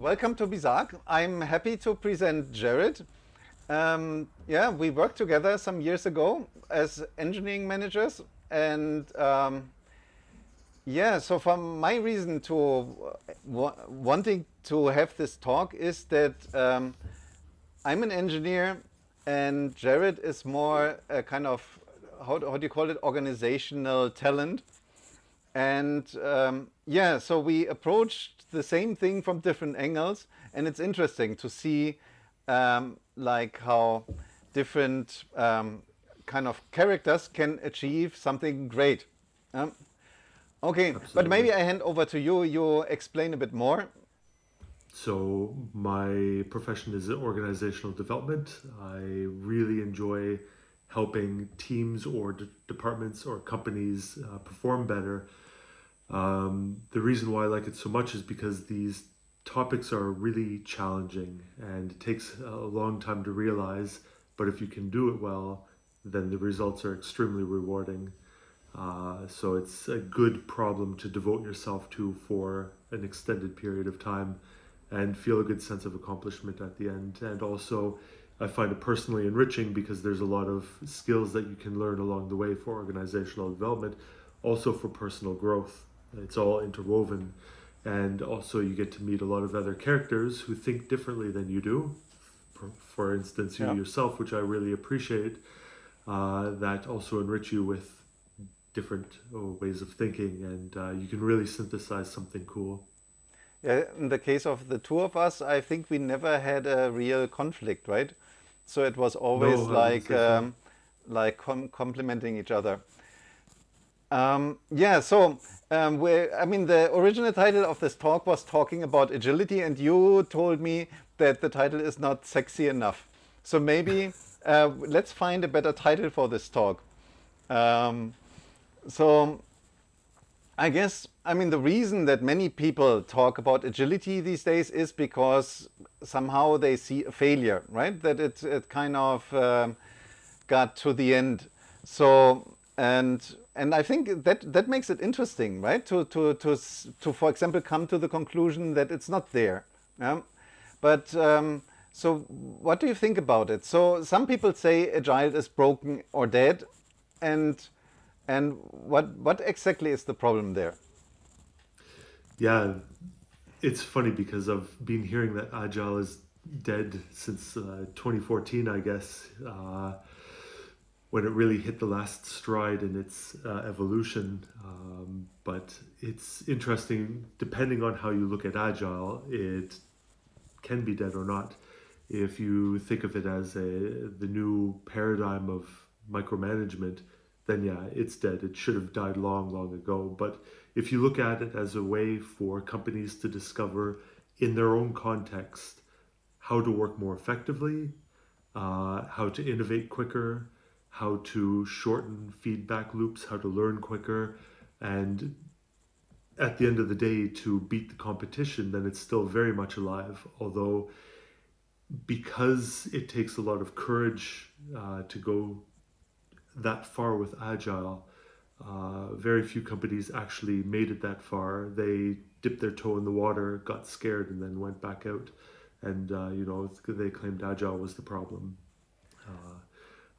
welcome to Bizarre. I'm happy to present Jared. We worked together some years ago as engineering managers, and so from my reason to wanting to have this talk is that I'm an engineer, and Jared is more a kind of how do you call it, organizational talent. And so we approached the same thing from different angles, and it's interesting to see like how different kind of characters can achieve something great. Okay, but Absolutely. maybe I hand over to you. You explain a bit more. So, my profession is organizational development. I really enjoy helping teams or departments or companies perform better. The reason why I like it so much is because these topics are really challenging and it takes a long time to realize, but if you can do it well, then the results are extremely rewarding. So it's a good problem to devote yourself to for an extended period of time and feel a good sense of accomplishment at the end. And also, I find it personally enriching because there's a lot of skills that you can learn along the way for organizational development, also for personal growth. It's all interwoven. And also, you get to meet a lot of other characters who think differently than you do. For instance, you Yeah. yourself, which I really appreciate, that also enrich you with different ways of thinking, and you can really synthesize something cool. Yeah, in the case of the two of us, I think we never had a real conflict, right? So it was always No, I wouldn't like say so. complementing each other. I mean, the original title of this talk was talking about agility, and you told me that the title is not sexy enough. So maybe let's find a better title for this talk. Um, so I guess, I mean, the reason that many people talk about agility these days is because somehow they see a failure, right? That it kind of got to the end. So and I think that makes it interesting, right? To for example come to the conclusion that it's not there. Yeah? But so what do you think about it? So some people say agile is broken or dead, and what exactly is the problem there? Yeah, it's funny because I've been hearing that Agile is dead since 2014, I guess, when it really hit the last stride in its evolution. But it's interesting, depending on how you look at Agile, it can be dead or not. If you think of it as the new paradigm of micromanagement, then yeah, it's dead. It should have died long, long ago. But if you look at it as a way for companies to discover in their own context how to work more effectively, how to innovate quicker, how to shorten feedback loops, how to learn quicker, and at the end of the day, to beat the competition, then it's still very much alive. Although, because it takes a lot of courage to go that far with Agile, very few companies actually made it that far. They dipped their toe in the water, got scared, and then went back out. And they claimed Agile was the problem. Uh,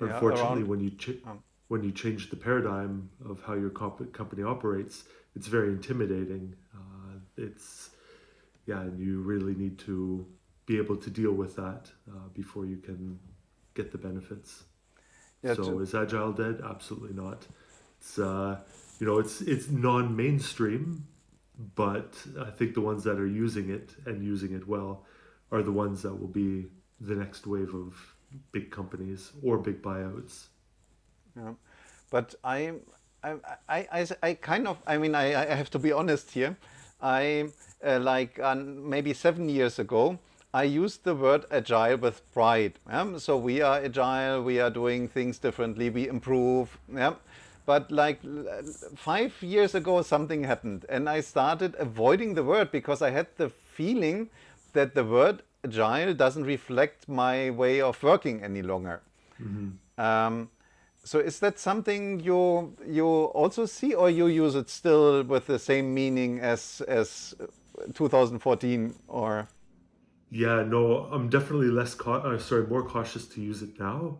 Yeah, Unfortunately, around. Um, when you change the paradigm of how your company operates, it's very intimidating. It's Yeah, and you really need to be able to deal with that before you can get the benefits. yeah, So is Agile dead? Absolutely not. It's it's non-mainstream, but I think the ones that are using it and using it well are the ones that will be the next wave of big companies or big buyouts. yeah. But I, I kind of, I mean, I have to be honest here. I, maybe 7 years ago, I used the word agile with pride. So we are agile, we are doing things differently, we improve. Yeah. But 5 years ago, something happened, and I started avoiding the word because I had the feeling that the word agile doesn't reflect my way of working any longer. Hmm. Um, so is that something you also see, or you use it still with the same meaning as 2014 or? Yeah, no, I'm definitely more cautious to use it now.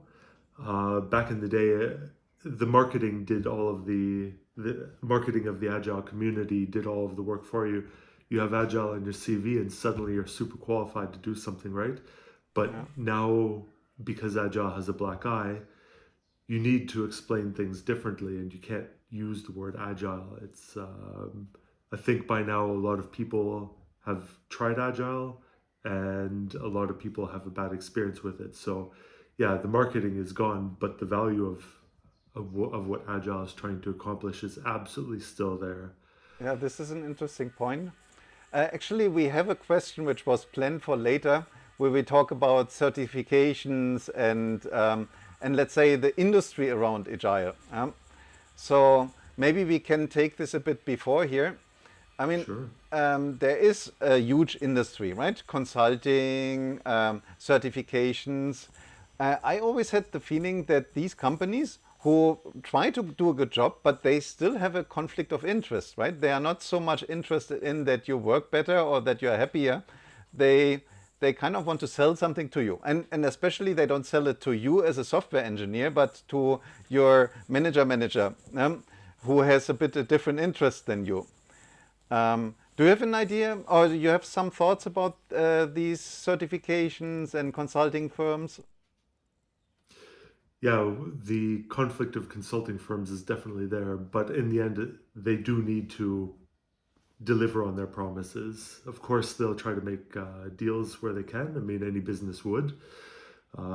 Back in the day, the marketing did all of the marketing of the Agile community did all of the work for you. You have Agile on your CV, and suddenly you're super qualified to do something, right? But Yeah. now, because Agile has a black eye, you need to explain things differently, and you can't use the word Agile. I think by now a lot of people have tried Agile, and a lot of people have a bad experience with it. So, yeah, the marketing is gone, but the value of what Agile is trying to accomplish is absolutely still there. Yeah, this is an interesting point. Actually, we have a question which was planned for later, where we talk about certifications and let's say the industry around Agile. So maybe we can take this a bit before here. I mean, Sure. there is a huge industry, right? Consulting, certifications. I always had the feeling that these companies who try to do a good job, but they still have a conflict of interest, right? They are not so much interested in that you work better or that you are happier. They they kind of want to sell something to you, and especially they don't sell it to you as a software engineer, but to your manager, who has a bit a different interest than you. Do you have an idea, or do you have some thoughts about these certifications and consulting firms? Yeah, the conflict of consulting firms is definitely there, but in the end, they do need to deliver on their promises. Of course, they'll try to make deals where they can. I mean, any business would.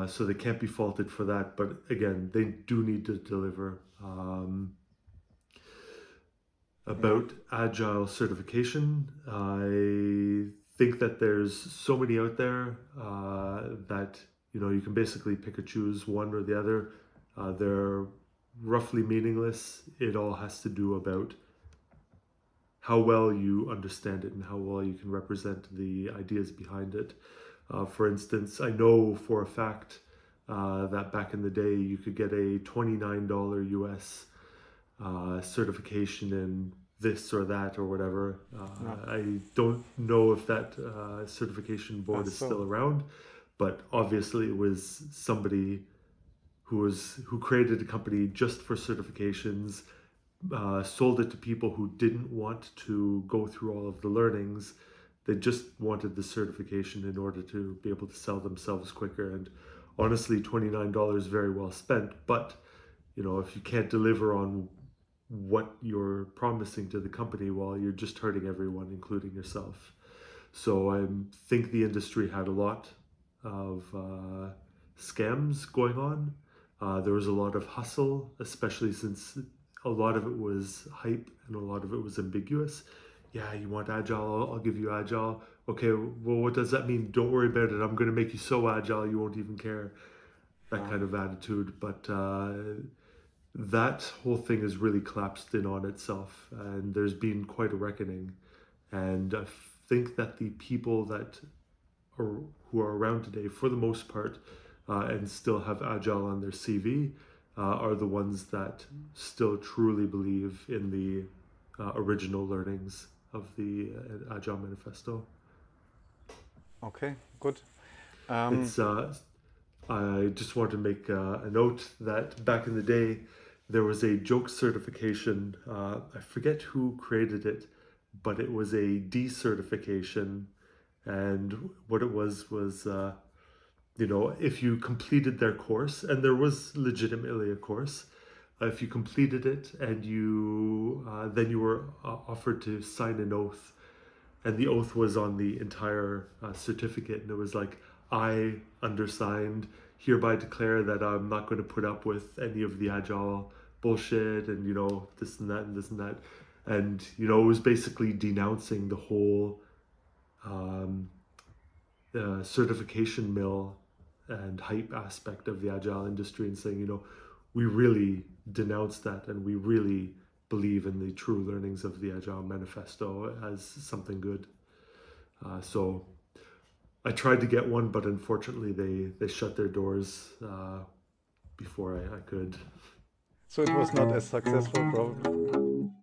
So they can't be faulted for that. But again, they do need to deliver. Yeah, About Agile certification, I think that there's so many out there that you can basically pick or choose one or the other. They're roughly meaningless. It all has to do about how well you understand it and how well you can represent the ideas behind it. For instance, I know for a fact that back in the day you could get a $29 US certification in this or that or whatever. no. I don't know if that certification board is So still around, but obviously it was somebody who created a company just for certifications, sold it to people who didn't want to go through all of the learnings. They just wanted the certification in order to be able to sell themselves quicker. And honestly, $29 very well spent. But if you can't deliver on what you're promising to the company, well, you're just hurting everyone, including yourself. So I think the industry had a lot of scams going on. There was a lot of hustle, especially since a lot of it was hype and a lot of it was ambiguous. Yeah, you want agile? I'll give you agile. Okay, well, what does that mean? Don't worry about it. I'm going to make you so agile you won't even care. That uh, kind of attitude. But that whole thing has really collapsed in on itself, and there's been quite a reckoning. And I think that the people that are who are around today, for the most part, and still have agile on their CV, are the ones that still truly believe in the original learnings of the Agile Manifesto. okay, good. Um, It's I just want to make a note that back in the day, there was a joke certification. I forget who created it, but it was a decertification. And what it was, if you completed their course, and there was legitimately a course, if you completed it and you then you were offered to sign an oath, and the oath was on the entire certificate, and it was like, I undersigned hereby declare that I'm not going to put up with any of the agile bullshit, and this and that and this and that, and it was basically denouncing the whole um, certification mill and hype aspect of the agile industry, and saying, we really denounce that, and we really believe in the true learnings of the Agile Manifesto as something good. So I tried to get one, but unfortunately they shut their doors before I could. so it was not as successful, probably.